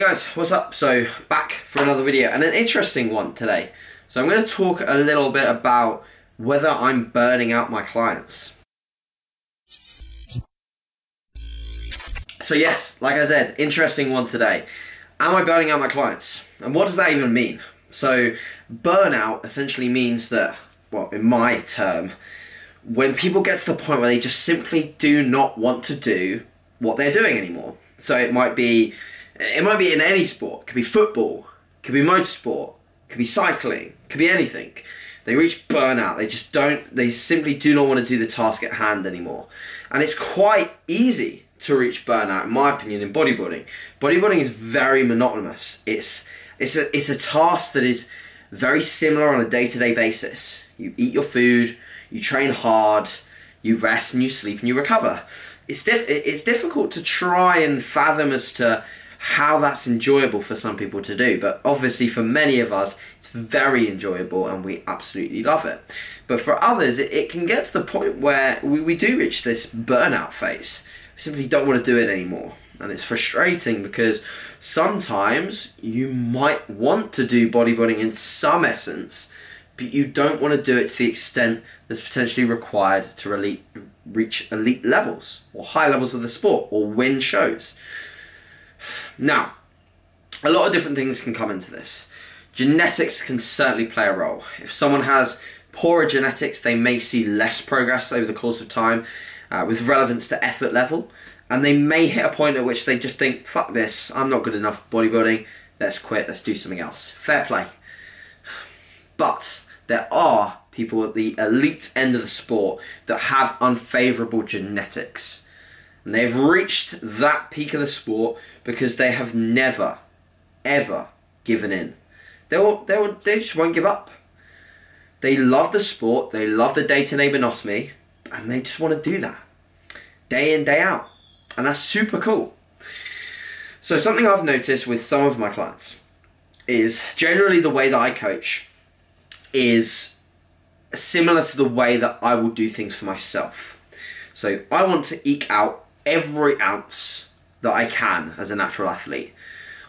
Guys, what's up? So back for another video, and an interesting one today. So I'm going to talk a little bit about whether I'm burning out my clients. So yes, like I said, interesting one today. Am I burning out my clients? And what does that even mean? So burnout essentially means that, well, in my term, when people get to the point where they just simply do not want to do what they're doing anymore. So it might be in any sport. It could be football, it could be motorsport, it could be cycling, it could be anything. They reach burnout. They simply do not want to do the task at hand anymore. And it's quite easy to reach burnout, in my opinion, in bodybuilding. Bodybuilding is very monotonous. It's a task that is very similar on a day-to-day basis. You eat your food, you train hard, you rest and you sleep and you recover. It's difficult to try and fathom as to how that's enjoyable for some people to do, but obviously for many of us it's very enjoyable and we absolutely love it. But for others it can get to the point where we do reach this burnout phase. We simply don't want to do it anymore, and it's frustrating because sometimes you might want to do bodybuilding in some essence, but you don't want to do it to the extent that's potentially required to reach elite levels or high levels of the sport or win shows. Now, a lot of different things can come into this. Genetics can certainly play a role. If someone has poorer genetics, they may see less progress over the course of time with relevance to effort level, and they may hit a point at which they just think, fuck this, I'm not good enough bodybuilding, let's quit, let's do something else. Fair play. But there are people at the elite end of the sport that have unfavourable genetics. And they've reached that peak of the sport because they have never, ever given in. They just won't give up. They love the sport, they love the day-to-day monotony, and they just want to do that day in, day out. And that's super cool. So something I've noticed with some of my clients is generally the way that I coach is similar to the way that I will do things for myself. So I want to eke out every ounce that I can as a natural athlete.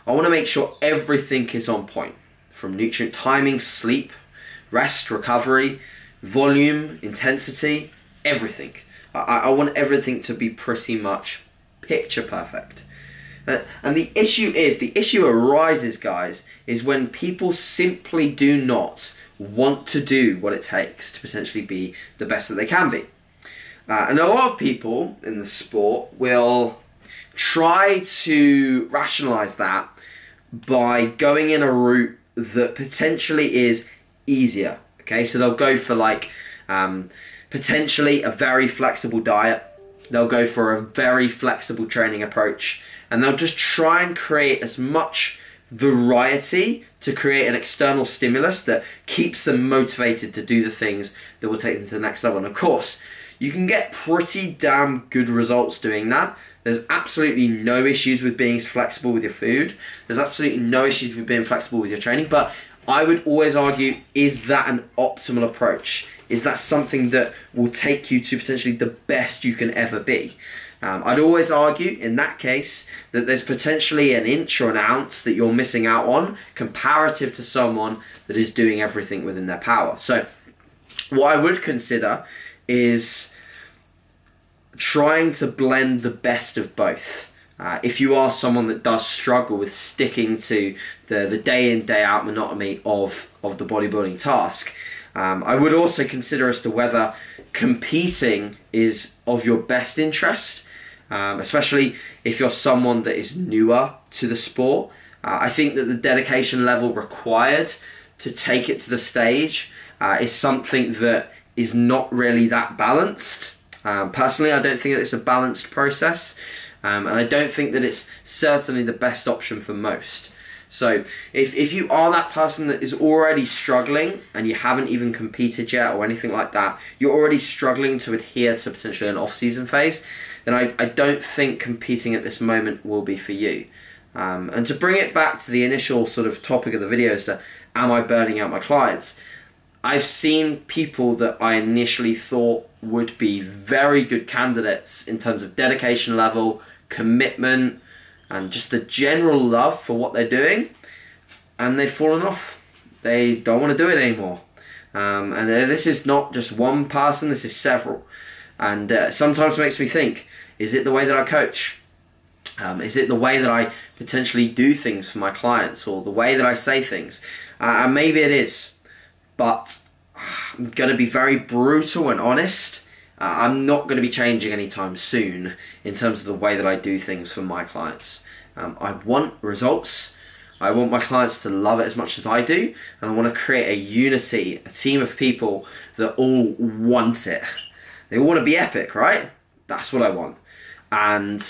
I want to make sure everything is on point, from nutrient timing, sleep, rest, recovery, volume, intensity, everything. I want everything to be pretty much picture perfect. And the issue arises, guys, is when people simply do not want to do what it takes to potentially be the best that they can be. And a lot of people in the sport will try to rationalize that by going in a route that potentially is easier. Okay, so they'll go for like potentially a very flexible diet. They'll go for a very flexible training approach, and they'll just try and create as much variety to create an external stimulus that keeps them motivated to do the things that will take them to the next level. And of course, you can get pretty damn good results doing that. There's absolutely no issues with being flexible with your food. There's absolutely no issues with being flexible with your training. But I would always argue, is that an optimal approach? Is that something that will take you to potentially the best you can ever be? I'd always argue in that case that there's potentially an inch or an ounce that you're missing out on comparative to someone that is doing everything within their power. So what I would consider is trying to blend the best of both. If you are someone that does struggle with sticking to the day in, day out monotony of the bodybuilding task, I would also consider as to whether competing is of your best interest, especially if you're someone that is newer to the sport. I think that the dedication level required to take it to the stage is something that is not really that balanced. Personally, I don't think that it's a balanced process, and I don't think that it's certainly the best option for most. So if you are that person that is already struggling and you haven't even competed yet or anything like that, you're already struggling to adhere to potentially an off-season phase, then I don't think competing at this moment will be for you. And to bring it back to the initial sort of topic of the video as to, am I burning out my clients? I've seen people that I initially thought would be very good candidates in terms of dedication level, commitment, and just the general love for what they're doing, and they've fallen off. They don't want to do it anymore. And this is not just one person, this is several. And sometimes it makes me think, is it the way that I coach? Is it the way that I potentially do things for my clients, or the way that I say things? And maybe it is, but I'm going to be very brutal and honest. I'm not going to be changing anytime soon in terms of the way that I do things for my clients. I want results. I want my clients to love it as much as I do, and I want to create a unity, a team of people that all want it. They all want to be epic, right? That's what I want. And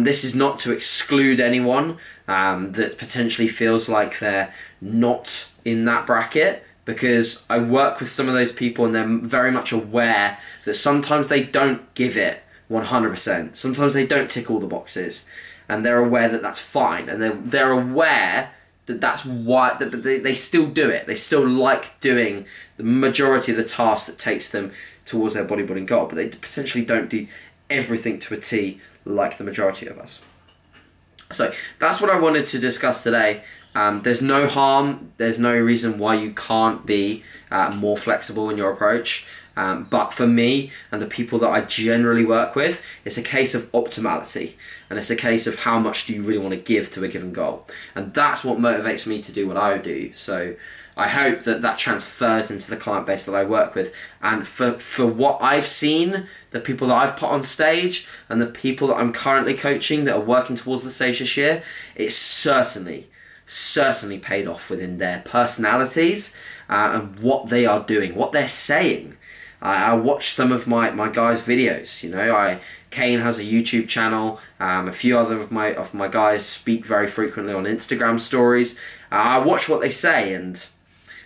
this is not to exclude anyone that potentially feels like they're not in that bracket, because I work with some of those people and they're very much aware that sometimes they don't give it 100%. Sometimes they don't tick all the boxes, and they're aware that that's fine, and they're aware that that's why, but they still do it. They still like doing the majority of the tasks that takes them towards their bodybuilding goal, but they potentially don't do everything to a T like the majority of us. So that's what I wanted to discuss today. There's no harm, there's no reason why you can't be more flexible in your approach. But for me and the people that I generally work with, it's a case of optimality, and it's a case of how much do you really want to give to a given goal. And that's what motivates me to do what I do. So I hope that that transfers into the client base that I work with. And for what I've seen, the people that I've put on stage and the people that I'm currently coaching that are working towards the stage this year, it's certainly paid off within their personalities and what they are doing, what they're saying. I watch some of my guys' videos. You know, Kane has a YouTube channel. A few other of my guys speak very frequently on Instagram stories. I watch what they say, and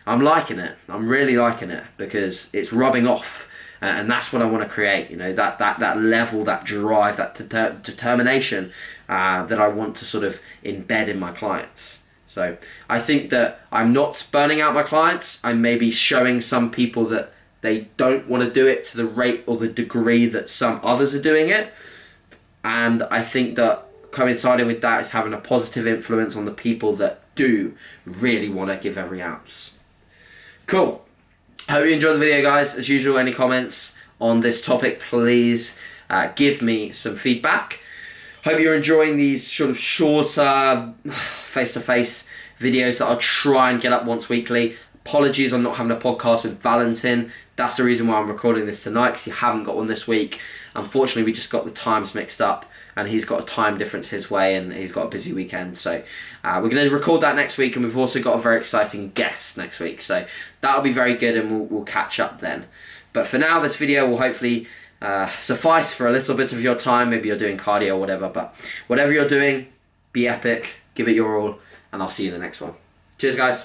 I'm liking it. I'm really liking it, because it's rubbing off, and that's what I want to create. You know, that level, that drive, that determination that I want to sort of embed in my clients. So I think that I'm not burning out my clients. I'm maybe showing some people that they don't want to do it to the rate or the degree that some others are doing it. And I think that coinciding with that is having a positive influence on the people that do really want to give every ounce. Cool. Hope you enjoyed the video, guys. As usual, any comments on this topic, please give me some feedback. Hope you're enjoying these sort of shorter face-to-face videos that I'll try and get up once weekly. Apologies on not having a podcast with Valentin. That's the reason why I'm recording this tonight, because you haven't got one this week. Unfortunately, we just got the times mixed up, and he's got a time difference his way, and he's got a busy weekend. So we're going to record that next week, and we've also got a very exciting guest next week. So that'll be very good, and we'll catch up then. But for now, this video will hopefully suffice for a little bit of your time. Maybe you're doing cardio or whatever, but whatever you're doing, be epic, give it your all, and I'll see you in the next one. Cheers, guys.